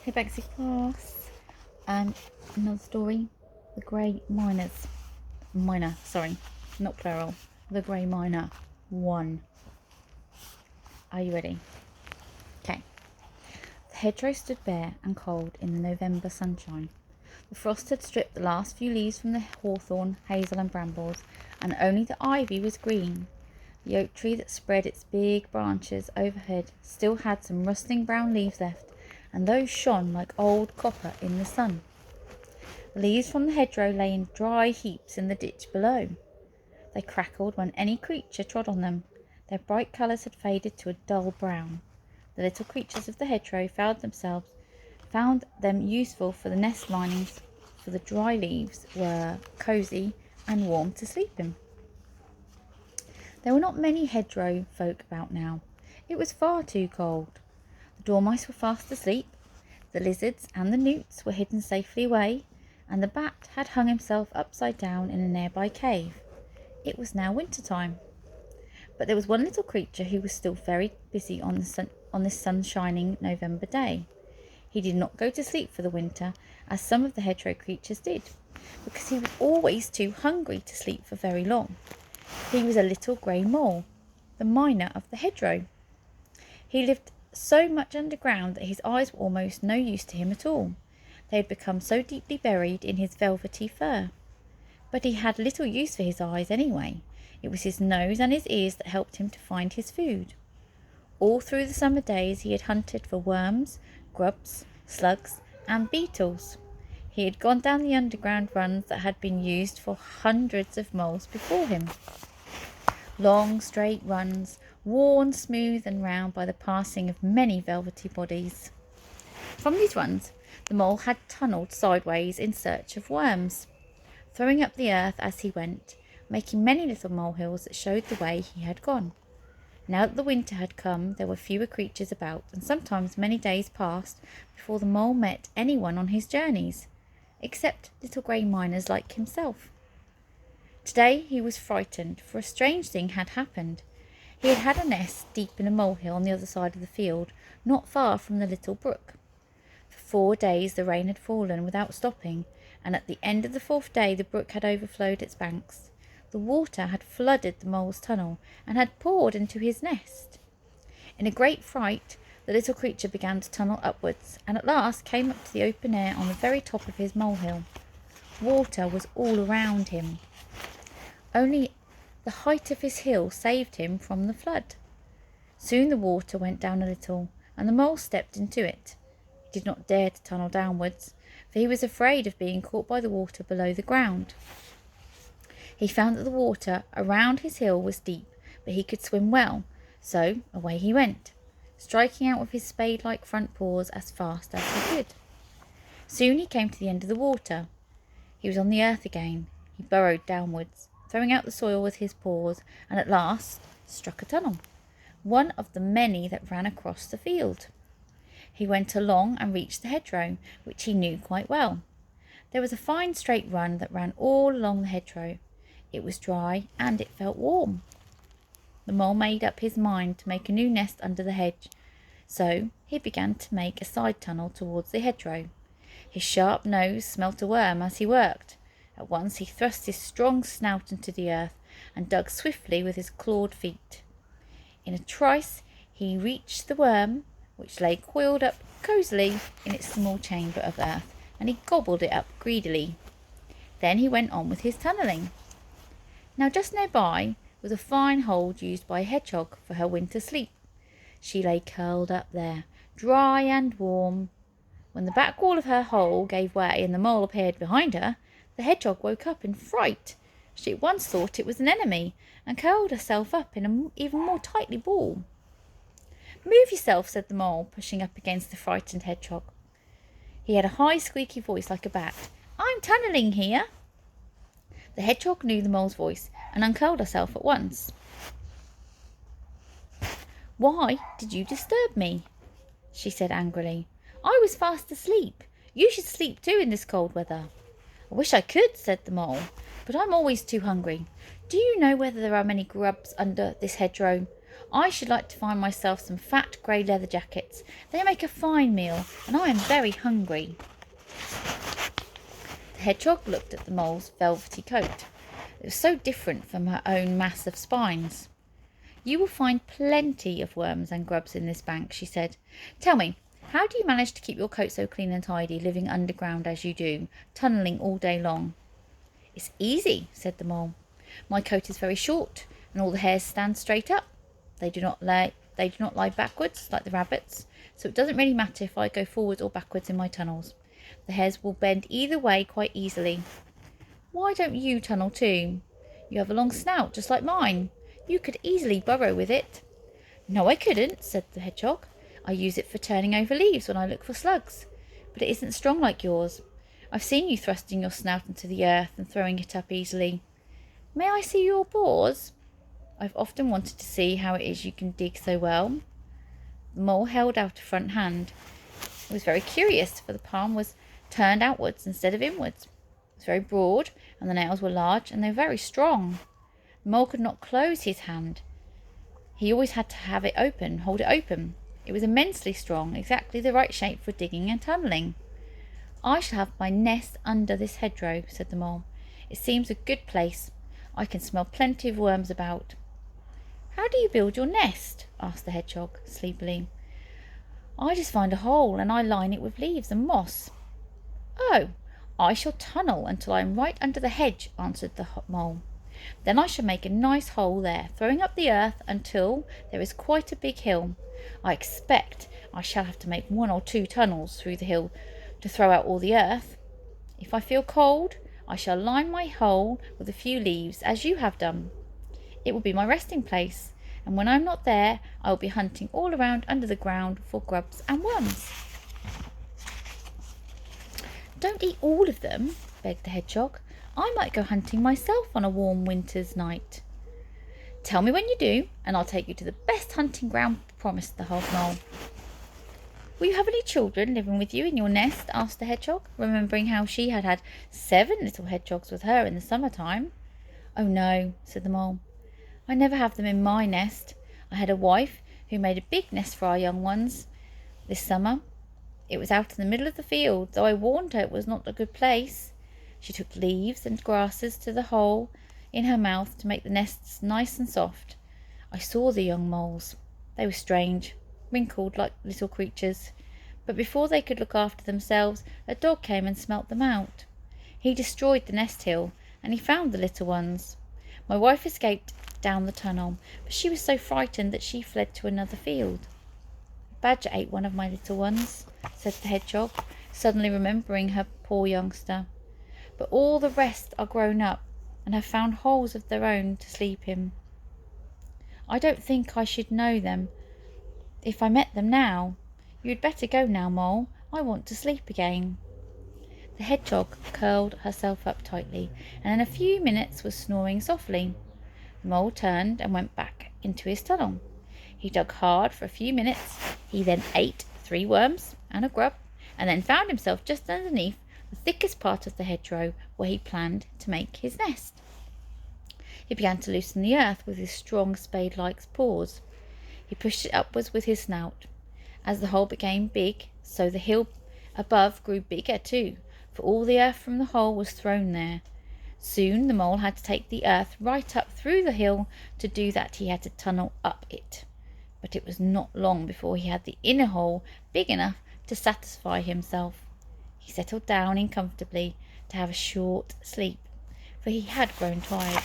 Hey Bexy class. Another story. The Grey Miners. Miner, sorry, not plural. The Grey Miner 1. Are you ready? Okay. The hedgerow stood bare and cold in the November sunshine. The frost had stripped the last few leaves from the hawthorn, hazel and brambles, and only the ivy was green. The oak tree that spread its big branches overhead still had some rustling brown leaves left, and those shone like old copper in the sun. The leaves from the hedgerow lay in dry heaps in the ditch below. They crackled when any creature trod on them. Their bright colours had faded to a dull brown. The little creatures of the hedgerow found them useful for the nest linings, for the dry leaves were cosy and warm to sleep in. There were not many hedgerow folk about now. It was far too cold. The dormice were fast asleep, the lizards and the newts were hidden safely away, and the bat had hung himself upside down in a nearby cave. It was now winter time. But there was one little creature who was still very busy on this sun-shining November day. He did not go to sleep for the winter, as some of the hedgerow creatures did, because he was always too hungry to sleep for very long. He was a little grey mole, the miner of the hedgerow. He lived so much underground that his eyes were almost no use to him at all. They had become so deeply buried in his velvety fur. But he had little use for his eyes anyway. It was his nose and his ears that helped him to find his food. All through the summer days he had hunted for worms, grubs, slugs and beetles. He had gone down the underground runs that had been used for hundreds of moles before him. Long straight runs, worn smooth and round by the passing of many velvety bodies. From these runs the mole had tunnelled sideways in search of worms, throwing up the earth as he went, making many little molehills that showed the way he had gone. Now that the winter had come, there were fewer creatures about, and sometimes many days passed before the mole met anyone on his journeys, except little grey miners like himself. Today he was frightened, for a strange thing had happened. He had had a nest deep in a molehill on the other side of the field, not far from the little brook. For 4 days the rain had fallen without stopping, and at the end of the 4th day the brook had overflowed its banks. The water had flooded the mole's tunnel and had poured into his nest. In a great fright, the little creature began to tunnel upwards, and at last came up to the open air on the very top of his molehill. Water was all around him. Only the height of his hill saved him from the flood. Soon the water went down a little, and the mole stepped into it. He did not dare to tunnel downwards, for he was afraid of being caught by the water below the ground. He found that the water around his hill was deep, but he could swim well, so away he went, striking out with his spade-like front paws as fast as he could. Soon he came to the end of the water. He was on the earth again. He burrowed downwards, throwing out the soil with his paws, and at last struck a tunnel, one of the many that ran across the field. He went along and reached the hedgerow, which he knew quite well. There was a fine straight run that ran all along the hedgerow. It was dry and it felt warm. The mole made up his mind to make a new nest under the hedge, so he began to make a side tunnel towards the hedgerow. His sharp nose smelt a worm as he worked. At once he thrust his strong snout into the earth and dug swiftly with his clawed feet. In a trice he reached the worm, which lay coiled up cosily in its small chamber of earth, and he gobbled it up greedily. Then he went on with his tunnelling. Now just nearby was a fine hole used by a hedgehog for her winter sleep. She lay curled up there, dry and warm. When the back wall of her hole gave way and the mole appeared behind her, the hedgehog woke up in fright. She at once thought it was an enemy, and curled herself up in an even more tightly ball. "Move yourself," said the mole, pushing up against the frightened hedgehog. He had a high squeaky voice like a bat. "I'm tunnelling here." The hedgehog knew the mole's voice and uncurled herself at once. "Why did you disturb me?" she said angrily. "I was fast asleep. You should sleep too in this cold weather." "I wish I could," said the mole, "but I'm always too hungry. Do you know whether there are many grubs under this hedgerow? I should like to find myself some fat grey leather jackets. They make a fine meal, and I am very hungry. The hedgehog looked at the mole's velvety coat. It was so different from her own mass of spines. You will find plenty of worms and grubs in this bank, she said. Tell me, how do you manage to keep your coat so clean and tidy, living underground as you do, tunnelling all day long? It's easy, said the mole. My coat is very short, and all the hairs stand straight up. They do not lie backwards like the rabbits, so it doesn't really matter if I go forwards or backwards in my tunnels. The hairs will bend either way quite easily. Why don't you tunnel too? You have a long snout just like mine. You could easily burrow with it. No, I couldn't, said the hedgehog. I use it for turning over leaves when I look for slugs, but it isn't strong like yours. I've seen you thrusting your snout into the earth and throwing it up easily. May I see your paws? I've often wanted to see how it is you can dig so well. The mole held out a front hand. It was very curious, for the palm was turned outwards instead of inwards. It was very broad, and the nails were large, and they were very strong. The mole could not close his hand. He always had to hold it open. It was immensely strong, exactly the right shape for digging and tunnelling. I shall have my nest under this hedgerow, said the mole. It seems a good place. I can smell plenty of worms about. How do you build your nest? Asked the hedgehog sleepily. I just find a hole and I line it with leaves and moss. Oh, I shall tunnel until I am right under the hedge, answered the mole. Then I shall make a nice hole there, throwing up the earth until there is quite a big hill. I expect I shall have to make 1 or 2 tunnels through the hill to throw out all the earth. If I feel cold, I shall line my hole with a few leaves, as you have done. It will be my resting place, and when I am not there, I will be hunting all around under the ground for grubs and worms. Don't eat all of them, begged the hedgehog. I might go hunting myself on a warm winter's night. Tell me when you do, and I'll take you to the best hunting ground, promised the mole. Will you have any children living with you in your nest? Asked the hedgehog, remembering how she had had 7 little hedgehogs with her in the summer-time. Oh no, said the mole. I never have them in my nest. I had a wife who made a big nest for our young ones this summer. It was out in the middle of the field, though I warned her it was not a good place. She took leaves and grasses to the hole in her mouth to make the nests nice and soft. I saw the young moles. They were strange, wrinkled like little creatures. But before they could look after themselves, a dog came and smelt them out. He destroyed the nest hill, and he found the little ones. My wife escaped down the tunnel, but she was so frightened that she fled to another field. A badger ate one of my little ones, said the hedgehog, suddenly remembering her poor youngster. But all the rest are grown up and have found holes of their own to sleep in. I don't think I should know them if I met them now. You'd better go now, Mole. I want to sleep again. The hedgehog curled herself up tightly, and in a few minutes was snoring softly. The mole turned and went back into his tunnel. He dug hard for a few minutes. He then ate 3 worms and a grub, and then found himself just underneath the thickest part of the hedgerow where he planned to make his nest. He began to loosen the earth with his strong spade-like paws. He pushed it upwards with his snout. As the hole became big, so the hill above grew bigger too, for all the earth from the hole was thrown there. Soon the mole had to take the earth right up through the hill. To do that he had to tunnel up it. But it was not long before he had the inner hole big enough to satisfy himself. He settled down in comfortably to have a short sleep, for he had grown tired.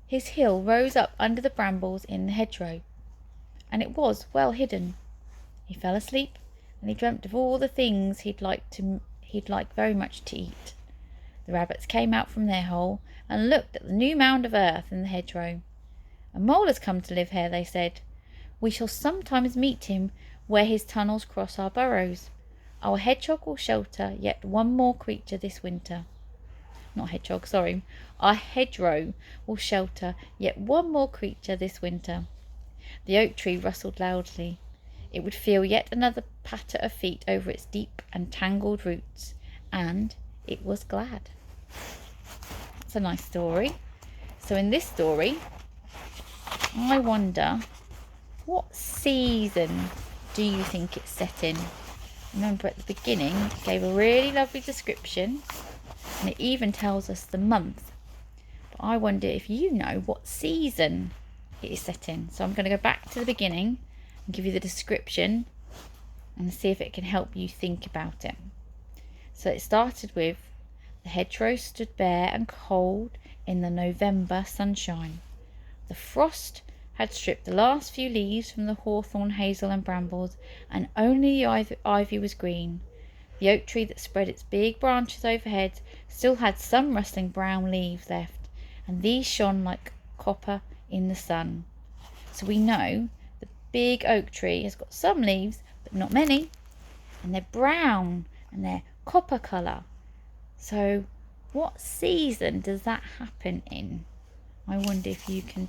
His hill rose up under the brambles in the hedgerow, and it was well hidden. He fell asleep, and he dreamt of all the things he'd like very much to eat. The rabbits came out from their hole and looked at the new mound of earth in the hedgerow. A mole has come to live here, they said. We shall sometimes meet him where his tunnels cross our burrows. Our hedgehog will shelter yet one more creature this winter. Not hedgehog, sorry. Our hedgerow will shelter yet one more creature this winter. The oak tree rustled loudly. It would feel yet another patter of feet over its deep and tangled roots, and it was glad. that's a nice story. So in this story, I wonder, what season do you think it's set in? Remember, at the beginning it gave a really lovely description, and it even tells us the month. But I wonder if you know what season it is set in. So I'm going to go back to the beginning and give you the description and see if it can help you think about it. So it started with, the hedgerow stood bare and cold in the November sunshine. The frost had stripped the last few leaves from the hawthorn, hazel and brambles, and only the ivy was green. The oak tree that spread its big branches overhead still had some rustling brown leaves left, and these shone like copper in the sun. So we know the big oak tree has got some leaves, but not many, and they're brown and they're copper colour. So what season does that happen in? I wonder if you can